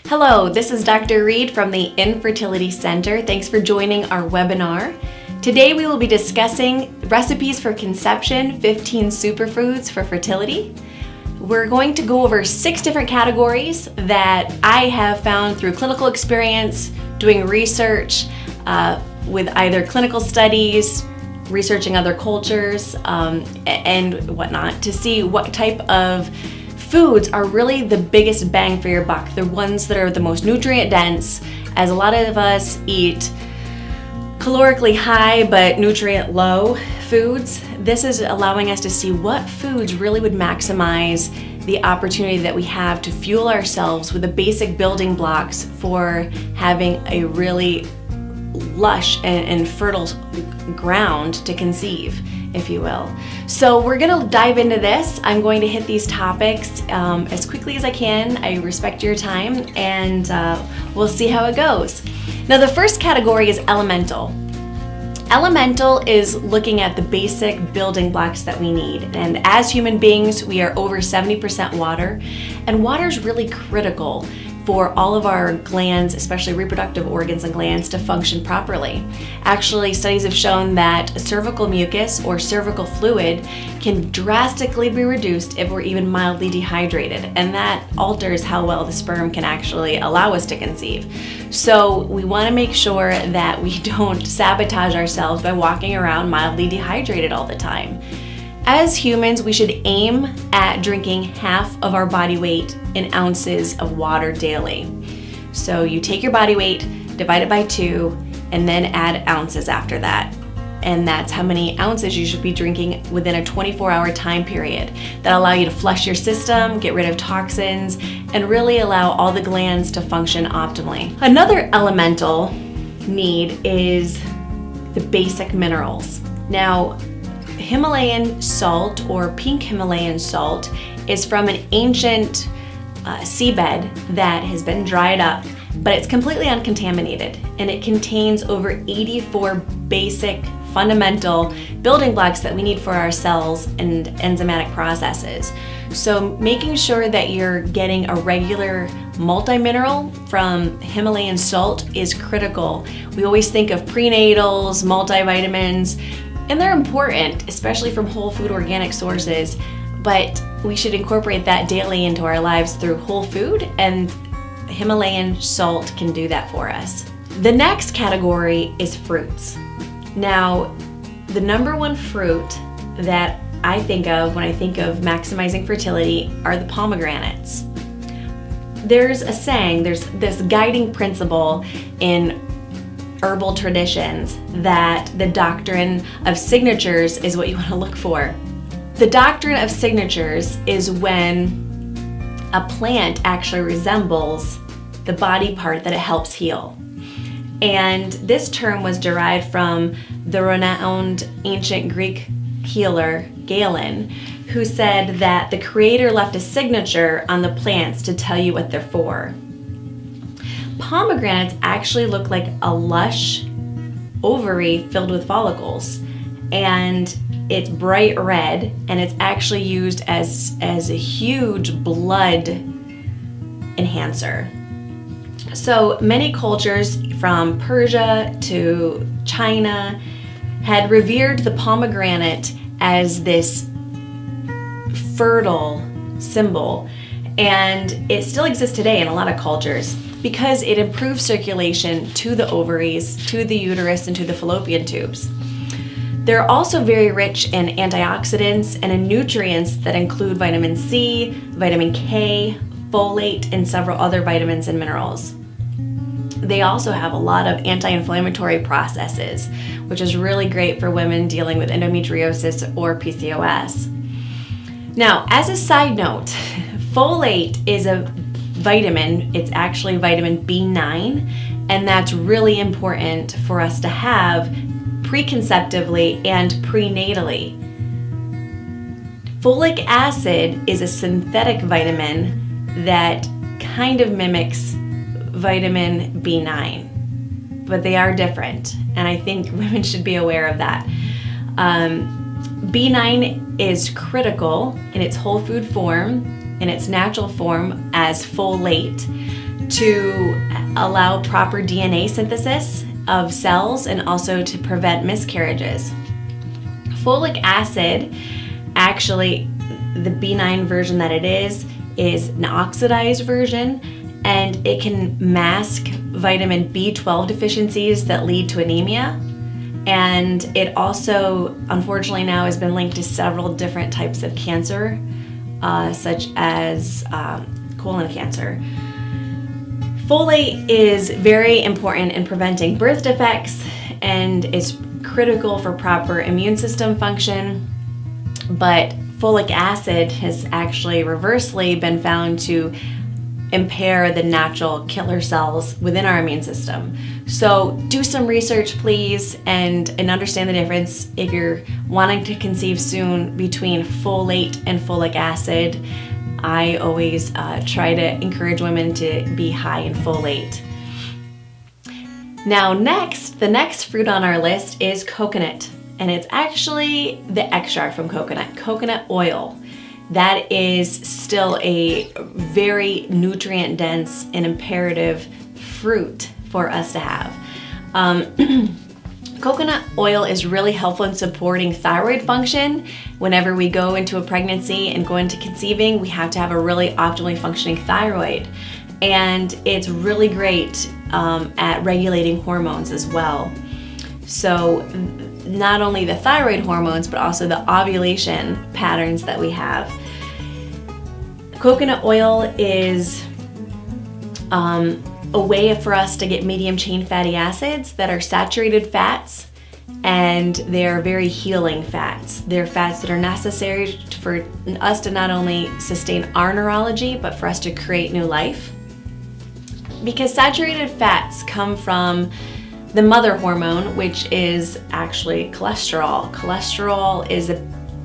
Hello, this is Dr. Reed from the Fertility Center. Thanks for joining our webinar. Today we will be discussing recipes for conception, 15 superfoods for fertility. We're going to go over 6 different categories that I have found through clinical experience, doing research with either clinical studies, researching other cultures, and whatnot to see what type of foods are really the biggest bang for your buck. The ones that are the most nutrient dense, as a lot of us eat calorically high but nutrient low foods. This is allowing us to see what foods really would maximize the opportunity that we have to fuel ourselves with the basic building blocks for having a really lush and fertile ground to conceive, if you will. So we're going to dive into this. I'm going to hit these topics as quickly as I can. I respect your time, and we'll see how it goes. Now, the first category is elemental. Elemental is looking at the basic building blocks that we need. And as human beings, we are over 70% water, and water is really critical for all of our glands, especially reproductive organs and glands, to function properly. Actually, studies have shown that cervical mucus or cervical fluid can drastically be reduced if we're even mildly dehydrated, and that alters how well the sperm can actually allow us to conceive. So we want to make sure that we don't sabotage ourselves by walking around mildly dehydrated all the time. As humans, we should aim at drinking half of our body weight in ounces of water daily. So you take your body weight, divide it by 2, and then add ounces after that. And that's how many ounces you should be drinking within a 24-hour time period. That'll allow you to flush your system, get rid of toxins, and really allow all the glands to function optimally. Another elemental need is the basic minerals. Now, Himalayan salt or pink Himalayan salt is from an ancient seabed that has been dried up, but it's completely uncontaminated, and it contains over 84 basic fundamental building blocks that we need for our cells and enzymatic processes. So making sure that you're getting a regular multi-mineral from Himalayan salt is critical. We always think of prenatals, multivitamins, and they're important, especially from whole food organic sources, but we should incorporate that daily into our lives through whole food, and Himalayan salt can do that for us. The next category is fruits. Now, the number one fruit that I think of when I think of maximizing fertility are the pomegranates. There's a saying, there's this guiding principle in herbal traditions that the doctrine of signatures is what you want to look for. The doctrine of signatures is when a plant actually resembles the body part that it helps heal. And this term was derived from the renowned ancient Greek healer Galen, who said that the Creator left a signature on the plants to tell you what they're for. Pomegranates actually look like a lush ovary filled with follicles, and it's bright red, and it's actually used as a huge blood enhancer. So many cultures from Persia to China had revered the pomegranate as this fertile symbol, and it still exists today in a lot of cultures, because it improves circulation to the ovaries, to the uterus, and to the fallopian tubes. They're also very rich in antioxidants and in nutrients that include vitamin C, vitamin K, folate, and several other vitamins and minerals. They also have a lot of anti-inflammatory processes, which is really great for women dealing with endometriosis or PCOS. Now, as a side note, folate is a vitamin. It's actually vitamin B9, and that's really important for us to have preconceptively and prenatally. Folic acid is a synthetic vitamin that kind of mimics vitamin B9, but they are different, and I think women should be aware of that. B9 is critical in its whole food form, in its natural form as folate, to allow proper DNA synthesis of cells and also to prevent miscarriages. Folic acid, actually, the B9 version that it is an oxidized version, and it can mask vitamin B12 deficiencies that lead to anemia. And it also, unfortunately now, has been linked to several different types of cancer, such as colon cancer. Folate is very important in preventing birth defects and is critical for proper immune system function, but folic acid has actually reversely been found to impair the natural killer cells within our immune system. So do some research, please, and understand the difference if you're wanting to conceive soon between folate and folic acid. I always try to encourage women to be high in folate. Now the next fruit on our list is coconut, and it's actually the extract from coconut oil. That is still a very nutrient dense and imperative fruit for us to have. Coconut oil is really helpful in supporting thyroid function. Whenever we go into a pregnancy and go into conceiving, we have to have a really optimally functioning thyroid. And it's really great at regulating hormones as well. So not only the thyroid hormones, but also the ovulation patterns that we have. Coconut oil is a way for us to get medium chain fatty acids that are saturated fats, and they're very healing fats. They're fats that are necessary for us to not only sustain our neurology, but for us to create new life. Because saturated fats come from the mother hormone, which is actually cholesterol. Cholesterol is a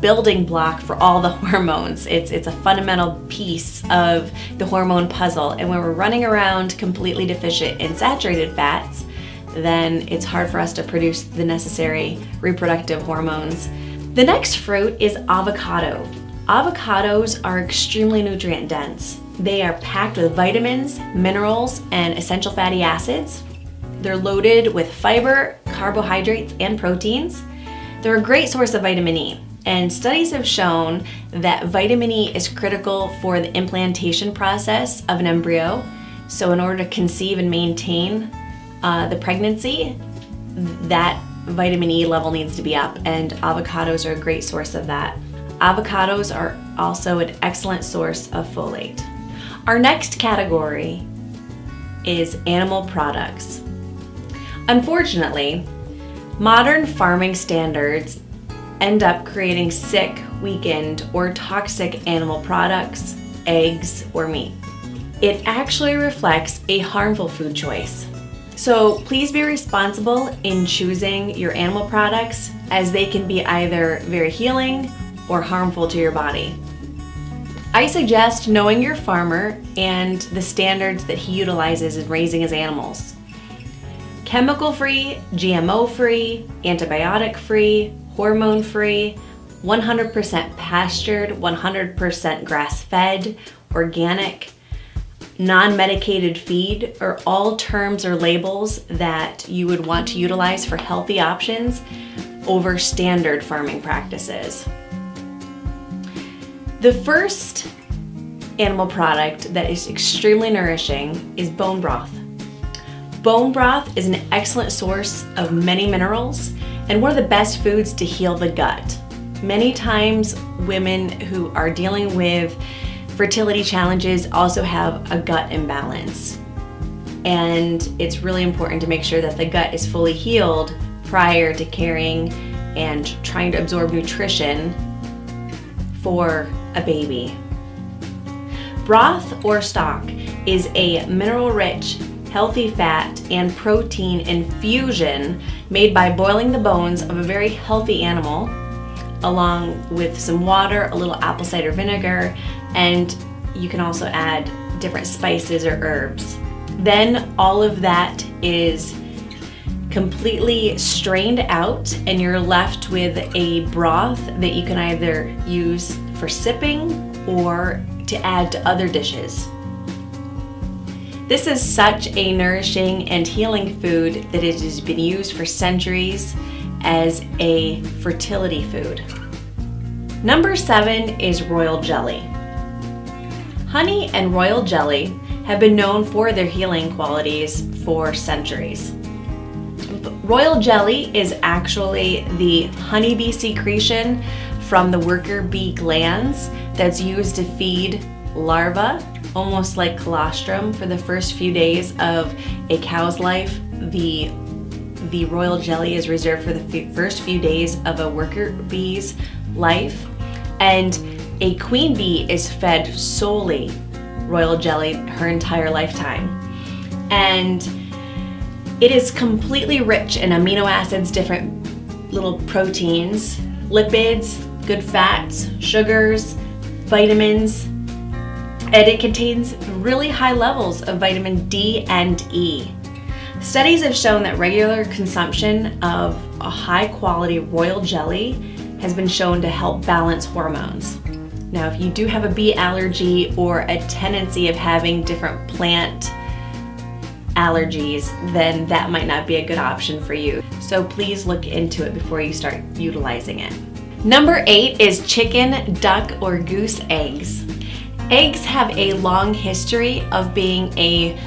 building block for all the hormones. It's a fundamental piece of the hormone puzzle. And when we're running around completely deficient in saturated fats, then it's hard for us to produce the necessary reproductive hormones. The next fruit is avocado. Avocados are extremely nutrient dense. They are packed with vitamins, minerals, and essential fatty acids. They're loaded with fiber, carbohydrates, and proteins. They're a great source of vitamin E. And studies have shown that vitamin E is critical for the implantation process of an embryo. So in order to conceive and maintain the pregnancy, that vitamin E level needs to be up, and avocados are a great source of that. Avocados are also an excellent source of folate. Our next category is animal products. Unfortunately, modern farming standards end up creating sick, weakened, or toxic animal products, eggs, or meat. It actually reflects a harmful food choice. So please be responsible in choosing your animal products, as they can be either very healing or harmful to your body. I suggest knowing your farmer and the standards that he utilizes in raising his animals. Chemical-free, GMO-free, antibiotic-free, hormone-free, 100% pastured, 100% grass-fed, organic, non-medicated feed are all terms or labels that you would want to utilize for healthy options over standard farming practices. The first animal product that is extremely nourishing is bone broth. Bone broth is an excellent source of many minerals and one of the best foods to heal the gut. Many times women who are dealing with fertility challenges also have a gut imbalance. And it's really important to make sure that the gut is fully healed prior to carrying and trying to absorb nutrition for a baby. Broth or stock is a mineral-rich, healthy fat and protein infusion made by boiling the bones of a very healthy animal, along with some water, a little apple cider vinegar, and you can also add different spices or herbs. Then all of that is completely strained out, and you're left with a broth that you can either use for sipping or to add to other dishes. This is such a nourishing and healing food that it has been used for centuries as a fertility food. Number 7 is royal jelly. Honey and royal jelly have been known for their healing qualities for centuries. Royal jelly is actually the honeybee secretion from the worker bee glands that's used to feed larvae, almost like colostrum. For the first few days of a cow's life, the royal jelly is reserved for the first few days of a worker bee's life, and a queen bee is fed solely royal jelly her entire lifetime. And it is completely rich in amino acids, different little proteins, lipids, good fats, sugars, vitamins, and it contains really high levels of vitamin D and E. Studies have shown that regular consumption of a high quality royal jelly has been shown to help balance hormones. Now, if you do have a bee allergy or a tendency of having different plant allergies, then that might not be a good option for you. So please look into it before you start utilizing it. Number 8 is chicken, duck, or goose eggs. Eggs have a long history of being a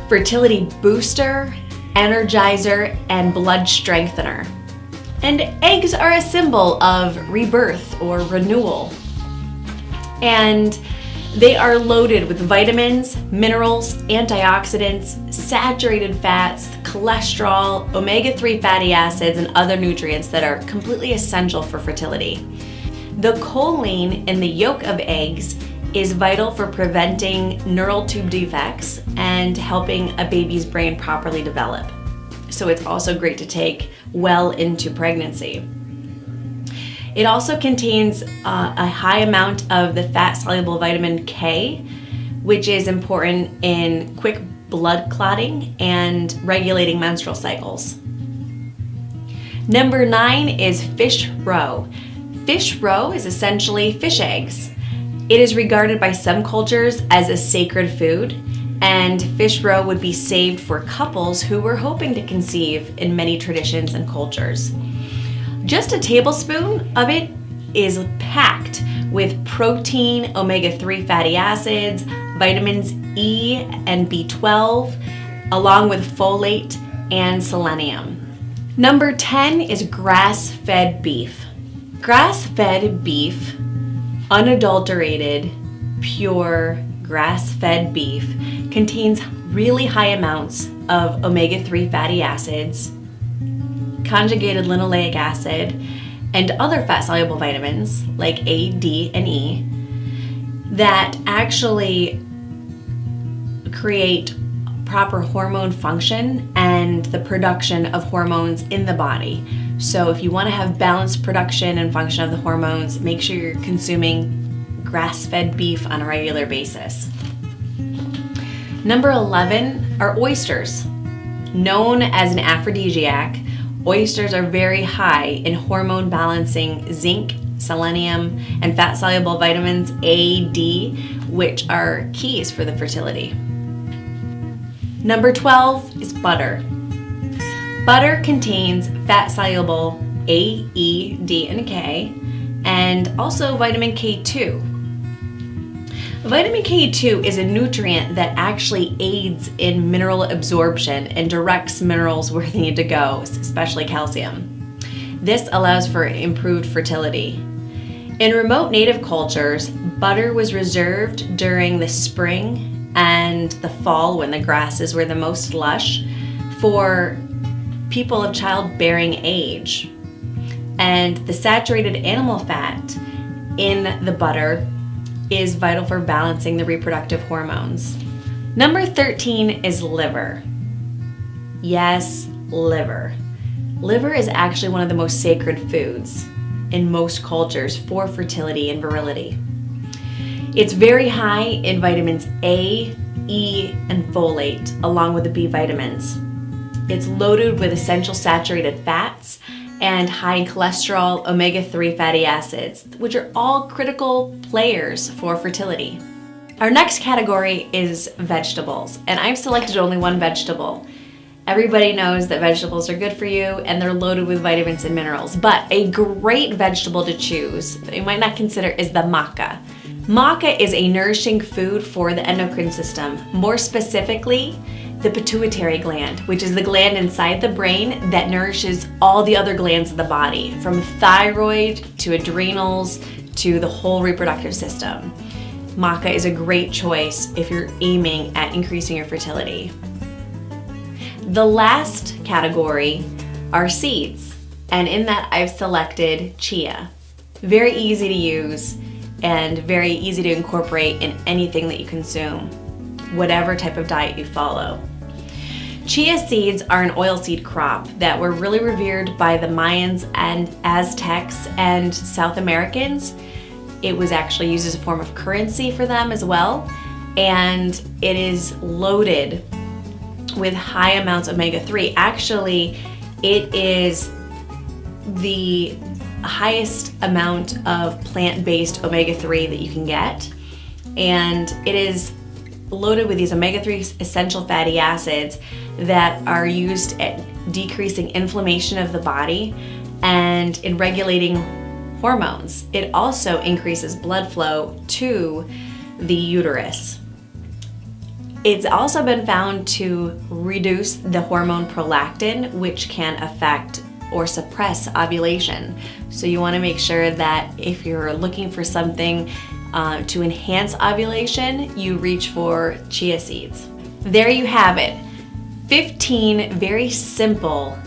fertility booster, energizer, and blood strengthener. And eggs are a symbol of rebirth or renewal. And they are loaded with vitamins, minerals, antioxidants, saturated fats, cholesterol, omega-3 fatty acids, and other nutrients that are completely essential for fertility. The choline in the yolk of eggs is vital for preventing neural tube defects and helping a baby's brain properly develop. So it's also great to take well into pregnancy. It also contains a high amount of the fat-soluble vitamin K, which is important in quick blood clotting and regulating menstrual cycles. Number 9 is fish roe. Fish roe is essentially fish eggs. It is regarded by some cultures as a sacred food, and fish roe would be saved for couples who were hoping to conceive in many traditions and cultures. Just a tablespoon of it is packed with protein, omega-3 fatty acids, vitamins E and B12, along with folate and selenium. Number 10 is grass-fed beef. Grass-fed beef, unadulterated, pure grass-fed beef, contains really high amounts of omega-3 fatty acids, conjugated linoleic acid, and other fat-soluble vitamins like A, D, and E that actually create proper hormone function and the production of hormones in the body. So if you want to have balanced production and function of the hormones, make sure you're consuming grass-fed beef on a regular basis. Number 11 are oysters. Known as an aphrodisiac, oysters are very high in hormone balancing zinc, selenium, and fat-soluble vitamins A, D, which are keys for the fertility. Number 12 is butter. Butter contains fat-soluble A, E, D, and K, and also vitamin K2. Vitamin K2 is a nutrient that actually aids in mineral absorption and directs minerals where they need to go, especially calcium. This allows for improved fertility. In remote native cultures, butter was reserved during the spring and the fall when the grasses were the most lush for people of childbearing age. And the saturated animal fat in the butter is vital for balancing the reproductive hormones. Number 13 is liver. Yes, liver. Liver is actually one of the most sacred foods in most cultures for fertility and virility. It's very high in vitamins A, E, and folate, along with the B vitamins. It's loaded with essential saturated fats and high in cholesterol, omega-3 fatty acids, which are all critical players for fertility. Our next category is vegetables, and I've selected only one vegetable. Everybody knows that vegetables are good for you and they're loaded with vitamins and minerals, but a great vegetable to choose that you might not consider is the maca. Maca is a nourishing food for the endocrine system, more specifically the pituitary gland, which is the gland inside the brain that nourishes all the other glands of the body, from thyroid to adrenals to the whole reproductive system. Maca is a great choice if you're aiming at increasing your fertility. The last category are seeds, and in that I've selected chia. Very easy to use and very easy to incorporate in anything that you consume, whatever type of diet you follow. Chia seeds are an oilseed crop that were really revered by the Mayans and Aztecs and South Americans. It was actually used as a form of currency for them as well, and it is loaded with high amounts of omega-3. Actually, it is the highest amount of plant-based omega-3 that you can get, and it is loaded with these omega-3 essential fatty acids that are used at decreasing inflammation of the body and in regulating hormones. It also increases blood flow to the uterus. It's also been found to reduce the hormone prolactin, which can affect or suppress ovulation. So you want to make sure that if you're looking for something to enhance ovulation, you reach for chia seeds. There you have it. 15 very simple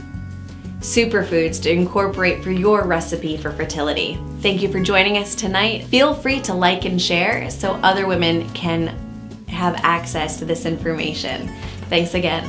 superfoods to incorporate for your recipe for fertility. Thank you for joining us tonight. Feel free to like and share so other women can have access to this information. Thanks again.